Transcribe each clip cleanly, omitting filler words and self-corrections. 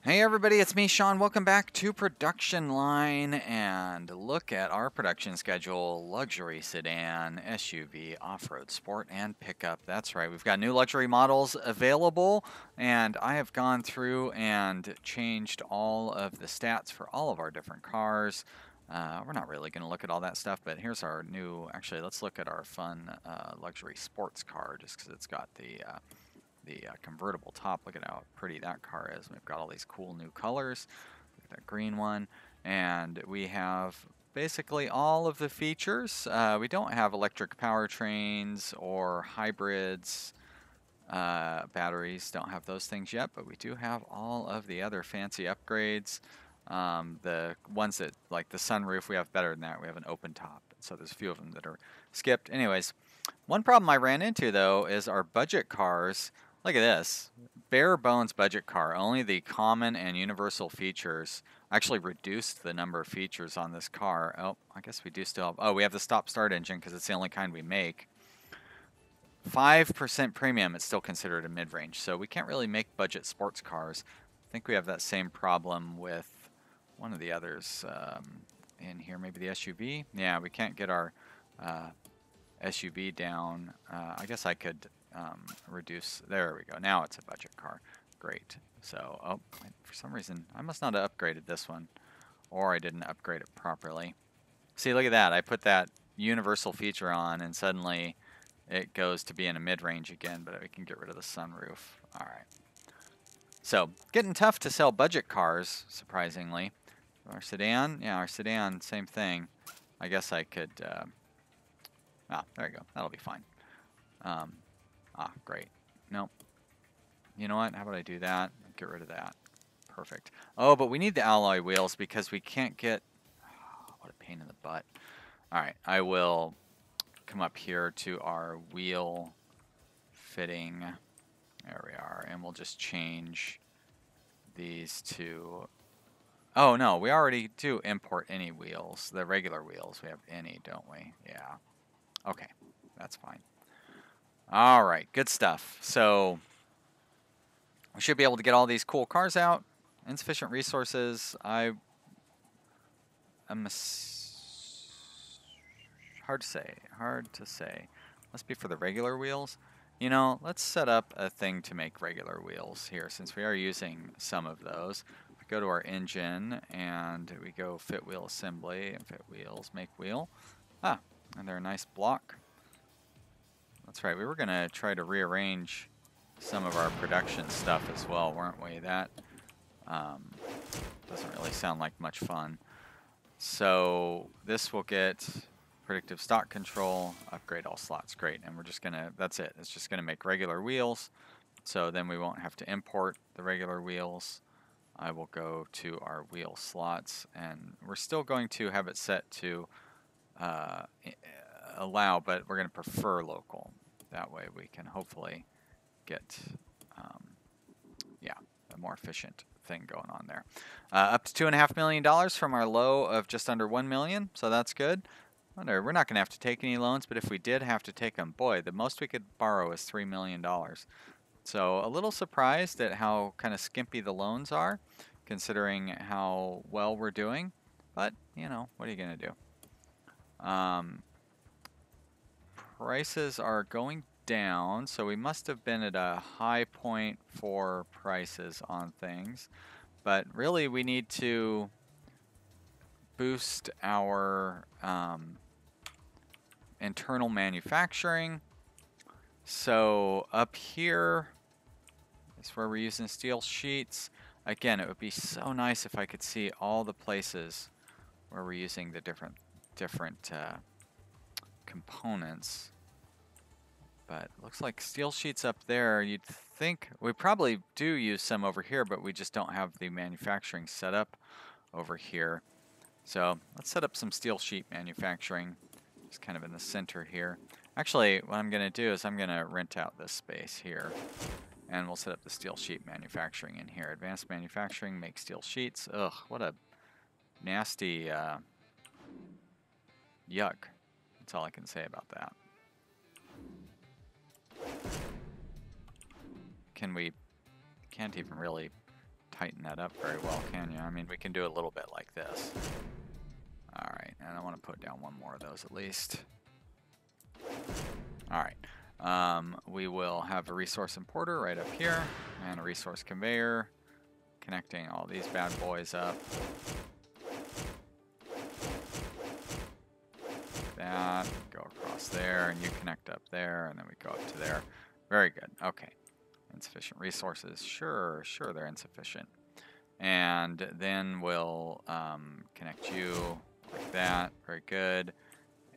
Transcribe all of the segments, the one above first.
Hey everybody, it's me, Sean. Welcome back to Production Line, and look at our production schedule. Luxury sedan, SUV, off-road sport, and pickup. That's right, we've got new luxury models available, and I have gone through and changed all of the stats for all of our different cars. We're not really going to look at all that stuff, but here's our new, actually, let's look at our fun luxury sports car, just because it's got the convertible top. Look at how pretty that car is. We've got all these cool new colors. Look at that green one. And we have basically all of the features. We don't have electric powertrains or hybrids. Batteries, don't have those things yet, but we do have all of the other fancy upgrades. The ones that, like the sunroof, we have better than that. We have an open top. So there's a few of them that are skipped. Anyways, one problem I ran into, though, is our budget cars. Look at this. Bare bones budget car. Only the common and universal features. Actually reduced the number of features on this car. Oh, I guess we do still have... Oh, we have the stop-start engine because it's the only kind we make. 5% premium, it's still considered a mid-range. So we can't really make budget sports cars. I think we have that same problem with one of the others in here. Maybe the SUV? Yeah, we can't get our SUV down. I guess I could... reduce. There we go. Now it's a budget car. Great. So, oh, for some reason, I must not have upgraded this one. Or I didn't upgrade it properly. See, look at that. I put that universal feature on, and suddenly it goes to be in a mid-range again, but we can get rid of the sunroof. All right. So, getting tough to sell budget cars, surprisingly. Our sedan? Yeah, our sedan, same thing. I guess I could... there you go. That'll be fine. Great. Nope. You know what? How about I do that? Get rid of that. Perfect. Oh, but we need the alloy wheels because we can't get... Oh, what a pain in the butt. Alright, I will come up here to our wheel fitting. There we are. And we'll just change these to... Oh, no. We already do import any wheels. The regular wheels. We have any, don't we? Yeah. Okay. That's fine. All right, good stuff. So we should be able to get all these cool cars out. Insufficient resources. I'm hard to say. Hard to say. Must be for the regular wheels. You know, let's set up a thing to make regular wheels here, since we are using some of those. We go to our engine and we go fit wheel assembly, fit wheels, make wheel. And they're a nice block. That's right, we were going to try to rearrange some of our production stuff as well, weren't we? That doesn't really sound like much fun. So this will get predictive stock control, upgrade all slots, great. And we're just going to, that's it. It's just going to make regular wheels. So then we won't have to import the regular wheels. I will go to our wheel slots, and we're still going to have it set to allow, but we're going to prefer local. That way we can hopefully get, a more efficient thing going on there. Up to $2.5 million from our low of just under $1 million, so that's good. We're not going to have to take any loans, but if we did have to take them, boy, the most we could borrow is $3 million. So a little surprised at how kind of skimpy the loans are, considering how well we're doing. But, you know, what are you going to do? Prices are going down, so we must have been at a high point for prices on things. But really, we need to boost our internal manufacturing. So up here is where we're using steel sheets. Again, it would be so nice if I could see all the places where we're using the different components. But looks like steel sheets up there. You'd think we probably do use some over here, but we just don't have the manufacturing set up over here. So let's set up some steel sheet manufacturing, just kind of in the center here. Actually, what I'm going to do is I'm going to rent out this space here, and we'll set up the steel sheet manufacturing in here. Advanced manufacturing, make steel sheets. Ugh, what a nasty yuck. That's all I can say about that. Can't even really tighten that up very well, can you? I mean, we can do a little bit like this. Alright, and I want to put down one more of those at least. Alright, we will have a resource importer right up here, and a resource conveyor, connecting all these bad boys up. That, go across there, and you connect up there, and then we go up to there. Very good, okay. Insufficient resources, sure, they're insufficient. And then we'll connect you like that, very good.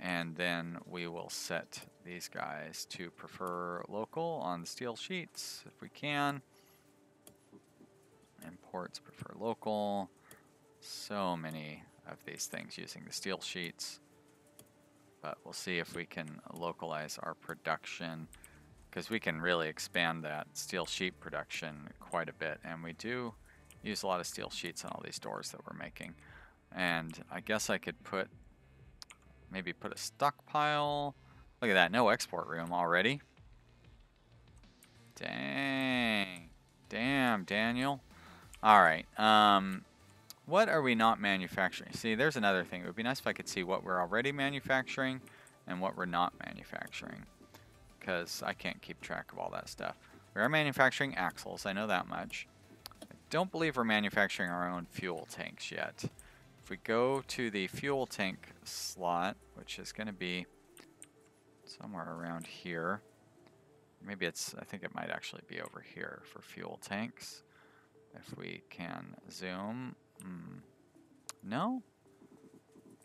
And then we will set these guys to prefer local on the steel sheets, if we can. Imports prefer local. So many of these things using the steel sheets. But we'll see if we can localize our production, because we can really expand that steel sheet production quite a bit. And we do use a lot of steel sheets on all these doors that we're making. And I guess I could maybe put a stockpile. Look at that, no export room already. Dang. Damn, Daniel. Alright, what are we not manufacturing? See, there's another thing. It would be nice if I could see what we're already manufacturing and what we're not manufacturing, because I can't keep track of all that stuff. We are manufacturing axles, I know that much. I don't believe we're manufacturing our own fuel tanks yet. If we go to the fuel tank slot, which is going to be somewhere around here, maybe I think it might actually be over here for fuel tanks. If we can zoom. No?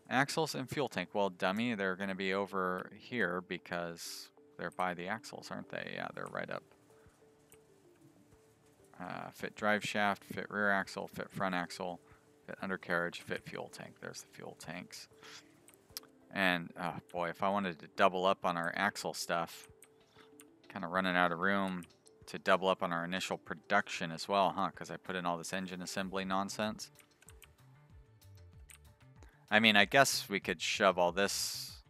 Axles and fuel tank. Well, dummy, they're going to be over here because they're by the axles, aren't they? Yeah, they're right up. Fit drive shaft, fit rear axle, fit front axle, fit undercarriage, fit fuel tank. There's the fuel tanks. And, oh boy, if I wanted to double up on our axle stuff, kind of running out of room to double up on our initial production as well, huh? Because I put in all this engine assembly nonsense. I mean, I guess we could shove this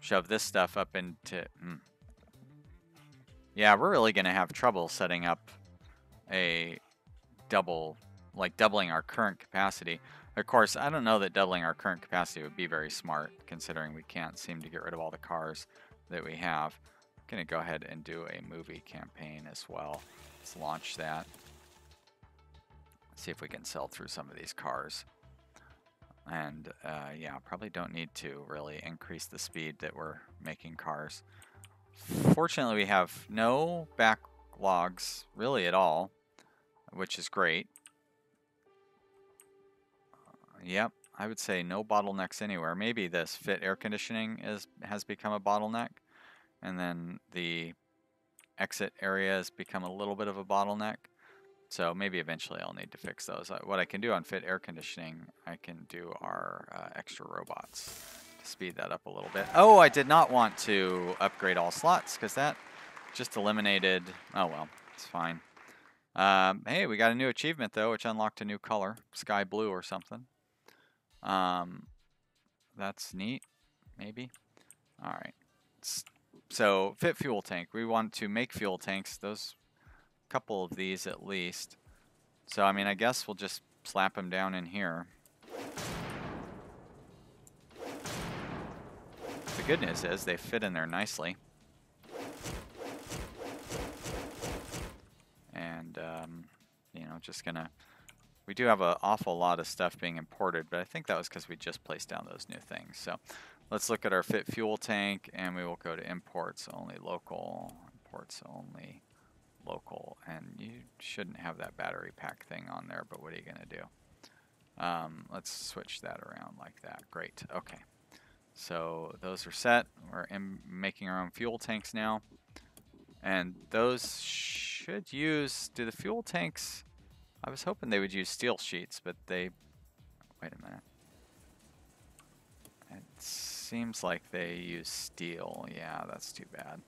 stuff up into... Yeah, we're really going to have trouble setting up a doubling our current capacity. Of course, I don't know that doubling our current capacity would be very smart, considering we can't seem to get rid of all the cars that we have. I'm going to go ahead and do a movie campaign as well. Let's launch that. See if we can sell through some of these cars. And yeah, probably don't need to really increase the speed that we're making cars. Fortunately, we have no backlogs really at all, which is great. Yep, I would say no bottlenecks anywhere. Maybe this fit air conditioning has become a bottleneck, and then the exit area has become a little bit of a bottleneck. So maybe eventually I'll need to fix those. What I can do on fit air conditioning, I can do our extra robots to speed that up a little bit. Oh, I did not want to upgrade all slots because that just eliminated... Oh well, it's fine. Hey, we got a new achievement though, which unlocked a new color, sky blue or something. That's neat, maybe. All right. So fit fuel tank. We want to make fuel tanks. Those couple of these at least. So I mean, I guess we'll just slap them down in here. The good news is they fit in there nicely. And you know, just gonna... We do have an awful lot of stuff being imported, but I think that was because we just placed down those new things. So let's look at our fit fuel tank, and we will go to imports only local, imports only local, and you shouldn't have that battery pack thing on there, but what are you going to do? Let's switch that around like that. Great. Okay. So those are set. We're making our own fuel tanks now, and those should use... Do the fuel tanks... I was hoping they would use steel sheets, but they... Wait a minute. It seems like they use steel. Yeah, that's too bad.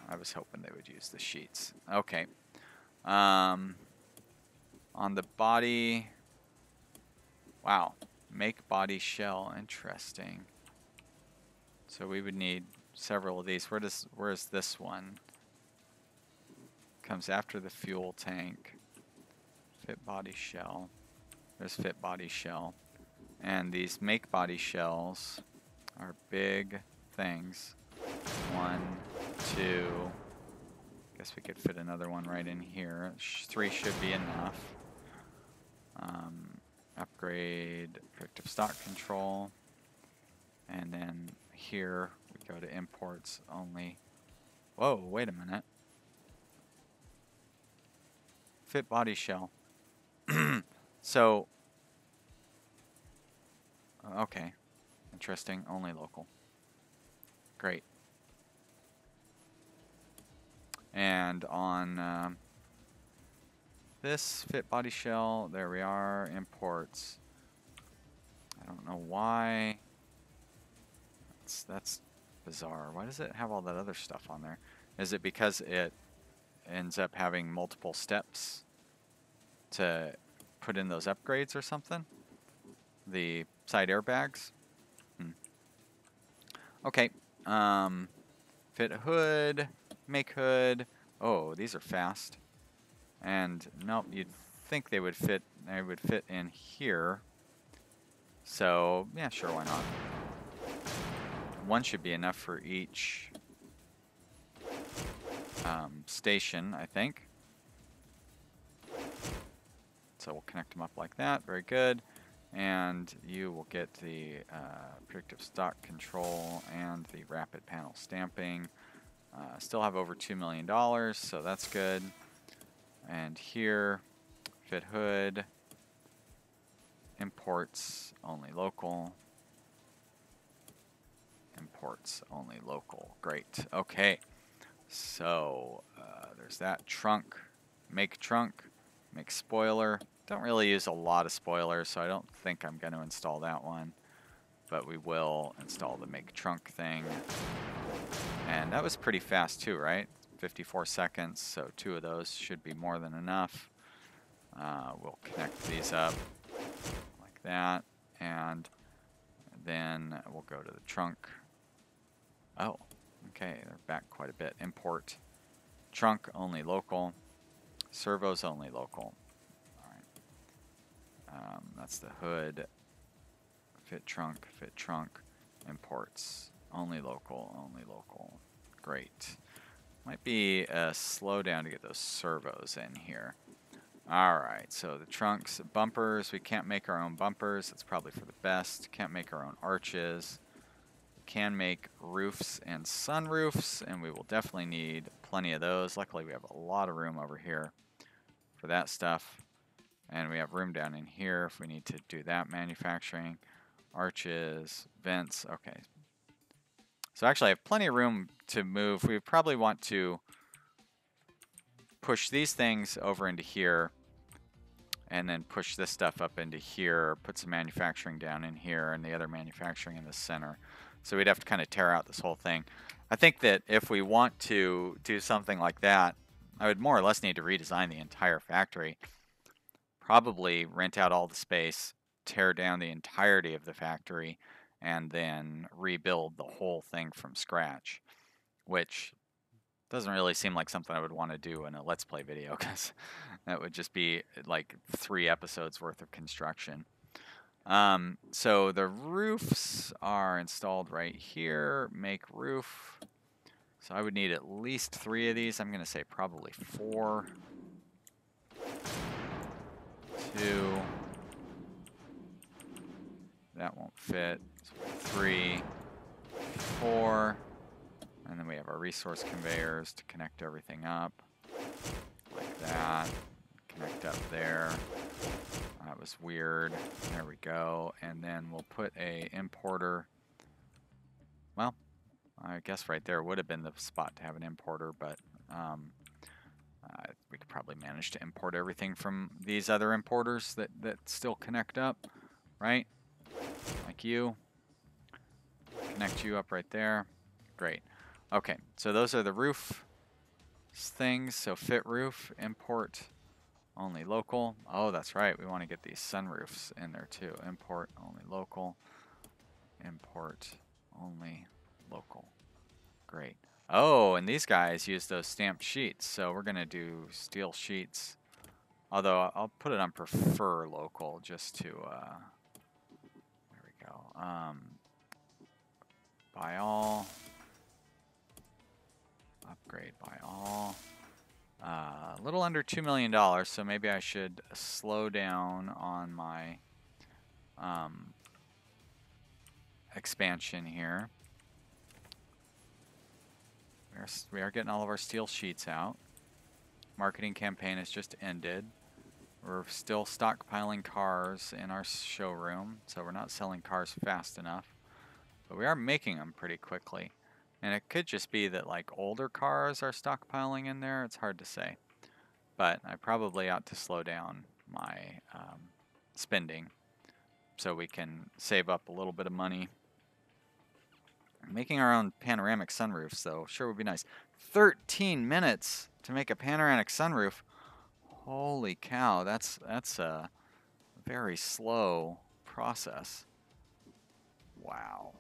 I was hoping they would use the sheets. Okay. On the body... Wow. Make body shell. Interesting. So we would need several of these. Where is this one? Comes after the fuel tank. Fit body shell. There's fit body shell. And these make body shells are big things. 1, 2. Guess we could fit another one right in here. 3 should be enough. Upgrade predictive stock control. And then here we go to imports only. Whoa, wait a minute. Fit body shell. So, okay. Interesting. Only local. Great. And on this fit body shell, there we are, imports. I don't know why. That's bizarre. Why does it have all that other stuff on there? Is it because it ends up having multiple steps to put in those upgrades or something? The side airbags? Okay. Fit hood, make hood. Oh, these are fast. And nope, you'd think they would fit in here. So, yeah, sure, why not? One should be enough for each station, I think. So we'll connect them up like that. Very good. And you will get the predictive stock control and the rapid panel stamping. Still have over $2 million, so that's good. And here, fit hood, imports only local. Imports only local. Great. Okay. So there's that trunk, make spoiler. Don't really use a lot of spoilers, so I don't think I'm going to install that one. But we will install the make trunk thing. And that was pretty fast too, right? 54 seconds, so 2 of those should be more than enough. We'll connect these up like that. And then we'll go to the trunk. Oh, okay, they're back quite a bit. Import. Trunk only local. Servos only local. That's the hood. Fit trunk, imports. Only local. Great. Might be a slowdown to get those servos in here. Alright, so the trunks, bumpers, we can't make our own bumpers. That's probably for the best. Can't make our own arches. We can make roofs and sunroofs, and we will definitely need plenty of those. Luckily, we have a lot of room over here for that stuff. And we have room down in here if we need to do that manufacturing. Arches, vents, okay. So actually I have plenty of room to move. We probably want to push these things over into here and then push this stuff up into here, put some manufacturing down in here and the other manufacturing in the center. So we'd have to kind of tear out this whole thing. I think that if we want to do something like that, I would more or less need to redesign the entire factory. Probably rent out all the space, tear down the entirety of the factory, and then rebuild the whole thing from scratch, which doesn't really seem like something I would want to do in a Let's Play video, because that would just be like 3 episodes worth of construction. So the roofs are installed right here. Make roof. So I would need at least 3 of these. I'm going to say probably 4. 2. That won't fit. So 3, 4. And then we have our resource conveyors to connect everything up. Like that. Connect up there. That was weird. There we go. And then we'll put a importer. Well, I guess right there would have been the spot to have an importer, but we could probably manage to import everything from these other importers that still connect up, right? Like you. Connect you up right there. Great. Okay, so those are the roof things. So fit roof, import only local. Oh, that's right. We want to get these sunroofs in there too. Import only local. Import only local. Great. Oh, and these guys use those stamped sheets. So we're going to do steel sheets Although I'll put it on prefer local just to, there we go. Buy all. Upgrade by all. A little under $2 million, so maybe I should slow down on my expansion here. We are getting all of our steel sheets out. Marketing campaign has just ended. We're still stockpiling cars in our showroom, so we're not selling cars fast enough. But we are making them pretty quickly. And it could just be that like older cars are stockpiling in there. It's hard to say. But I probably ought to slow down my spending so we can save up a little bit of money. Making our own panoramic sunroofs, though, sure would be nice. 13 minutes to make a panoramic sunroof. Holy cow, that's a very slow process. Wow.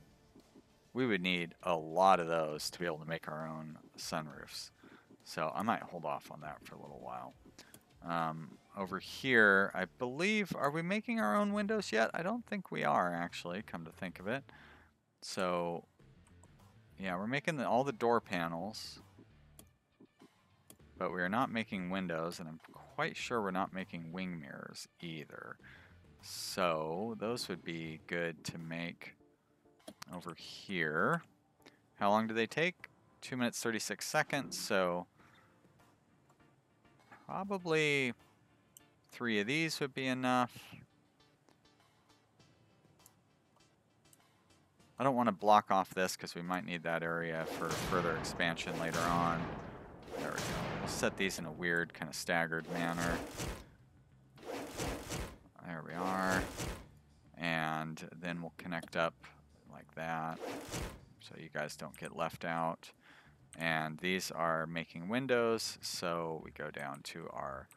We would need a lot of those to be able to make our own sunroofs. So I might hold off on that for a little while. Over here, I believe, are we making our own windows yet? I don't think we are, actually, come to think of it. So, yeah, we're making all the door panels. But we are not making windows, and I'm quite sure we're not making wing mirrors either. So, those would be good to make over here. How long do they take? 2 minutes 36 seconds, so probably 3 of these would be enough. I don't want to block off this because we might need that area for further expansion later on. There we go. We'll set these in a weird kind of staggered manner. There we are. And then we'll connect up like that so you guys don't get left out. And these are making windows, so we go down to our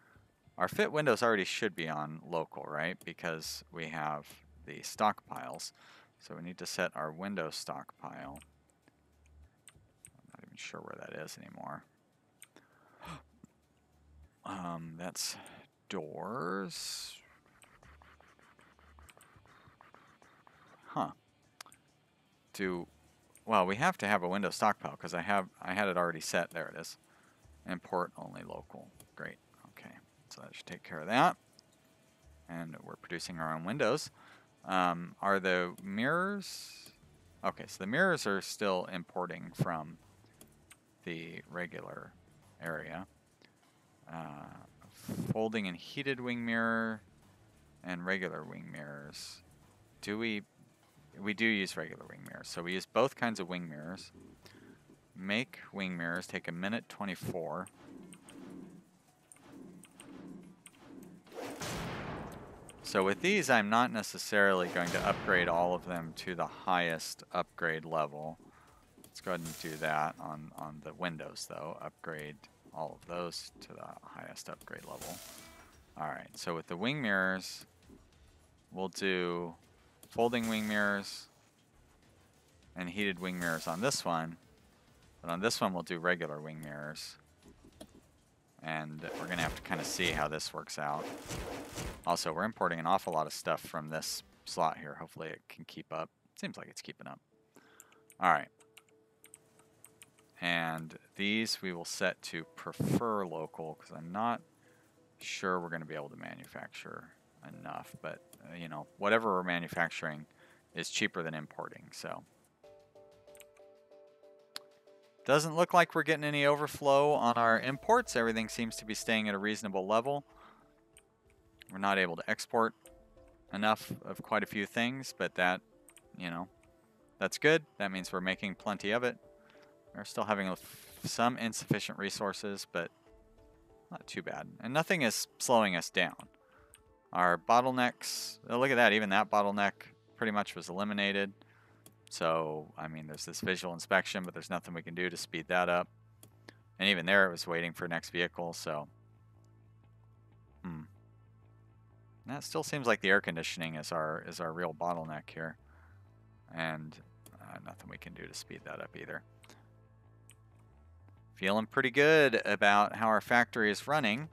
fit windows already should be on local, right? Because we have the stockpiles. So we need to set our window stockpile. I'm not even sure where that is anymore. That's doors. Huh. Well, we have to have a window stockpile because I had it already set. There it is. Import only local. Great. Okay. So that should take care of that. And we're producing our own windows. Are the mirrors? Okay, so the mirrors are still importing from the regular area. Folding and heated wing mirror and regular wing mirrors. We do use regular wing mirrors, so we use both kinds of wing mirrors. Make wing mirrors take 1:24. So with these, I'm not necessarily going to upgrade all of them to the highest upgrade level. Let's go ahead and do that on the windows, though. Upgrade all of those to the highest upgrade level. All right, so with the wing mirrors, we'll do folding wing mirrors and heated wing mirrors on this one. But on this one, we'll do regular wing mirrors. And we're going to have to kind of see how this works out. Also, we're importing an awful lot of stuff from this slot here. Hopefully it can keep up. Seems like it's keeping up. All right. And these we will set to prefer local because I'm not sure we're going to be able to manufacture enough. But, you know, whatever we're manufacturing is cheaper than importing, so. Doesn't look like we're getting any overflow on our imports. Everything seems to be staying at a reasonable level. We're not able to export enough of quite a few things, but that, you know, that's good. That means we're making plenty of it. We're still having some insufficient resources, but not too bad. And nothing is slowing us down. Our bottlenecks, oh, look at that, even that bottleneck pretty much was eliminated. So, I mean, there's this visual inspection, but there's nothing we can do to speed that up. And even there, it was waiting for next vehicle, so. That still seems like the air conditioning is our real bottleneck here. And nothing we can do to speed that up either. Feeling pretty good about how our factory is running.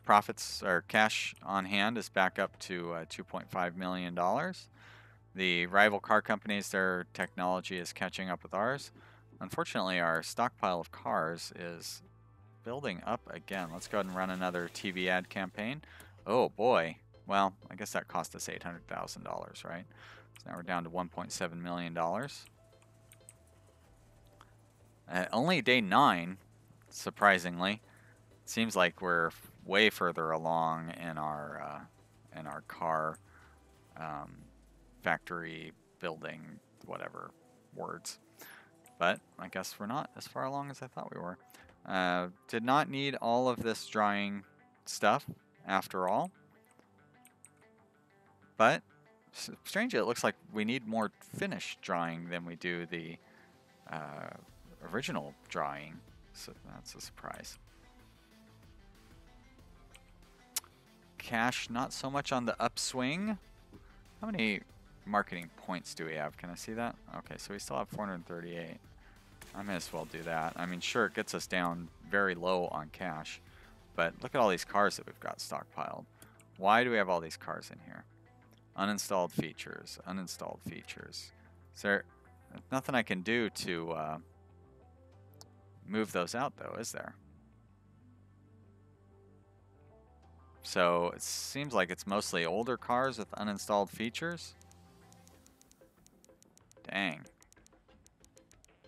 profits or cash on hand is back up to $2.5 million. The rival car companies, their technology is catching up with ours. Unfortunately, our stockpile of cars is building up again. Let's go ahead and run another TV ad campaign. Oh boy. Well, I guess that cost us $800,000, right? So now we're down to $1.7 million. Only day 9, surprisingly. Seems like we're way further along in our car factory building, whatever words. But I guess we're not as far along as I thought we were. Did not need all of this drying stuff after all. But strangely, it looks like we need more finished drying than we do the original drying. So that's a surprise. Cash, not so much on the upswing. How many marketing points do we have? Can I see that? Okay, so we still have 438. I may as well do that. I mean, sure, it gets us down very low on cash, but look at all these cars that we've got stockpiled. Why do we have all these cars in here? Uninstalled features, uninstalled features. Is there nothing I can do to move those out, though, is there? So it seems like it's mostly older cars with uninstalled features. Dang.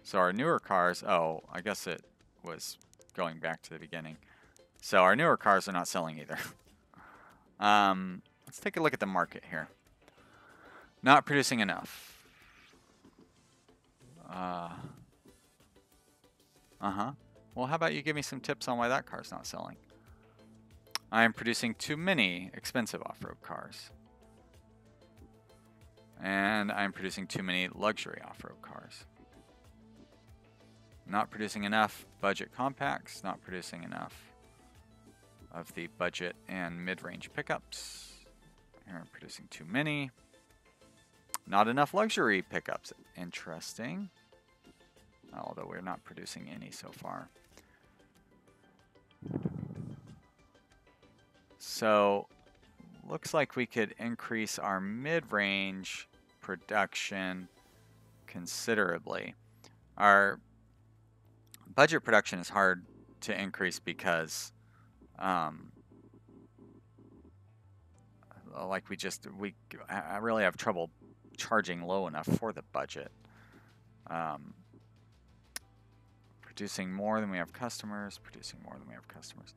So our newer cars, oh, I guess it was going back to the beginning. So our newer cars are not selling either. Let's take a look at the market here. Not producing enough. Well, how about you give me some tips on why that car's not selling? I am producing too many expensive off-road cars. And I'm producing too many luxury off-road cars. Not producing enough budget compacts, not producing enough of the budget and mid-range pickups. Here I'm producing too many. Not enough luxury pickups. Interesting. Although we're not producing any so far. So, looks like we could increase our mid-range production considerably. Our budget production is hard to increase because like I really have trouble charging low enough for the budget. Producing more than we have customers, producing more than we have customers.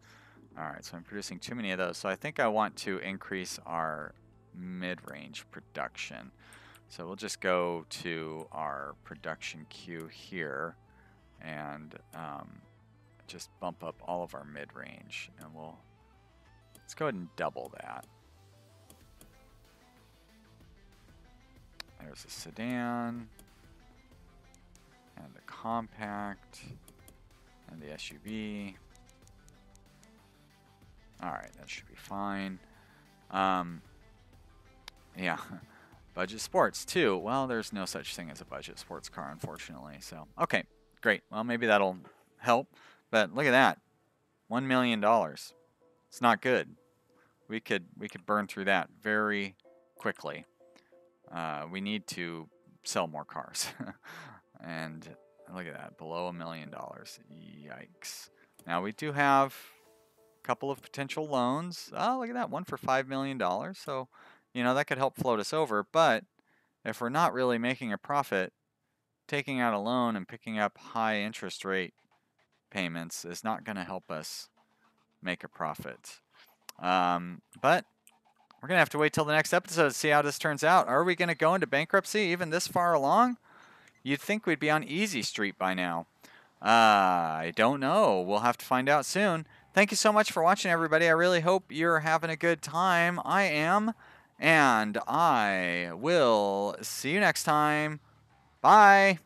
All right, so I'm producing too many of those. So I think I want to increase our mid-range production. So we'll just go to our production queue here and just bump up all of our mid-range, and let's go ahead and double that. There's a sedan and a compact and the SUV. All right, that should be fine. Yeah, budget sports too. Well, there's no such thing as a budget sports car, unfortunately. So, okay, great. Well, maybe that'll help. But look at that, $1 million. It's not good. We could burn through that very quickly. We need to sell more cars. And look at that, below $1 million. Yikes. Now we do have a couple of potential loans. Oh, look at that, one for $5 million. So, that could help float us over. But if we're not really making a profit, taking out a loan and picking up high interest rate payments is not going to help us make a profit. But we're going to have to wait till the next episode to see how this turns out. Are we going to go into bankruptcy even this far along? You'd think we'd be on easy street by now. I don't know. We'll have to find out soon. Thank you so much for watching, everybody. I really hope you're having a good time. I am. And I will see you next time. Bye.